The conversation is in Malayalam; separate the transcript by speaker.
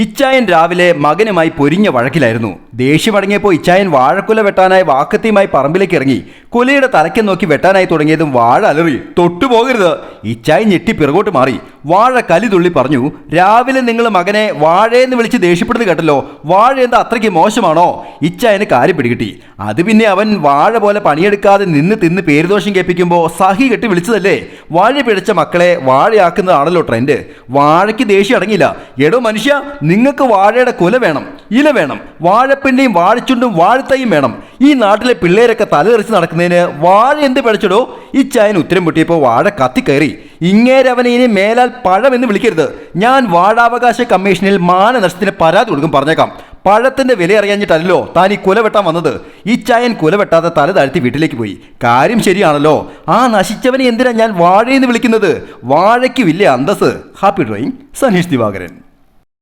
Speaker 1: ഇച്ചായൻ രാവിലെ മകനുമായി പൊരിഞ്ഞ വഴക്കിലായിരുന്നു. ദേഷ്യമടങ്ങിയപ്പോൾ ഇച്ചായൻ വാഴക്കുല വെട്ടാനായി വാക്കത്തിയുമായി പറമ്പിലേക്ക് ഇറങ്ങി. കുലയുടെ തലയ്ക്ക് നോക്കി വെട്ടാനായി തുടങ്ങിയതും വാഴ അലറി. തൊട്ടുപോകരുത്! ഇച്ചായൻ ഞെട്ടി പിറകോട്ട് മാറി. വാഴ കലിതുള്ളി പറഞ്ഞു, രാവിലെ നിങ്ങൾ മകനെ വാഴയെന്ന് വിളിച്ച് ദേഷ്യപ്പെടുന്നത് കേട്ടല്ലോ. വാഴ എന്താ അത്രയ്ക്ക് മോശമാണോ? ഇച്ചായന് കാര്യം പിടികിട്ടി. അത് പിന്നെ അവൻ വാഴ പോലെ പണിയെടുക്കാതെ നിന്ന് തിന്ന് പേരുദോഷം കേൾപ്പിക്കുമ്പോൾ സഹി കെട്ടി വിളിച്ചതല്ലേ. വാഴ പിഴച്ച മക്കളെ വാഴയാക്കുന്നതാണല്ലോ ട്രെൻഡ്. വാഴയ്ക്ക് ദേഷ്യം അടങ്ങിയില്ല. എടോ മനുഷ്യ, നിങ്ങൾക്ക് വാഴയുടെ കുല വേണം, ഇല വേണം, വാഴപ്പിൻ്റെയും വാഴച്ചുണ്ടും വാഴത്തൈയും വേണം. ഈ നാട്ടിലെ പിള്ളേരൊക്കെ തലതെറിച്ച് നടക്കുന്നതിന് വാഴ എന്ത് പിഴച്ചടോ? ഇച്ചായൻ ഉത്തരം പൊട്ടിയപ്പോൾ വാഴ കത്തിക്കയറി. ഇങ്ങേരവനെ ഇനി മേലാൽ പഴം എന്ന് വിളിക്കരുത്. ഞാൻ വാഴാവകാശ കമ്മീഷനിൽ മാനനഷ്ടത്തിന് പരാതി കൊടുക്കും, പറഞ്ഞേക്കാം. പഴത്തിന്റെ വില അറിയാഞ്ഞിട്ടല്ലോ താൻ ഈ കുല വെട്ടാൻ വന്നത്. ഇച്ചായൻ കുല വെട്ടാതെ തല താഴ്ത്തി വീട്ടിലേക്ക് പോയി. കാര്യം ശരിയാണല്ലോ. ആ നശിച്ചവനെ എന്തിനാ ഞാൻ വാഴയെന്ന് വിളിക്കുന്നത്? വാഴയ്ക്ക് വലിയ അന്തസ്. Happy drawing, Sanish Divakaran.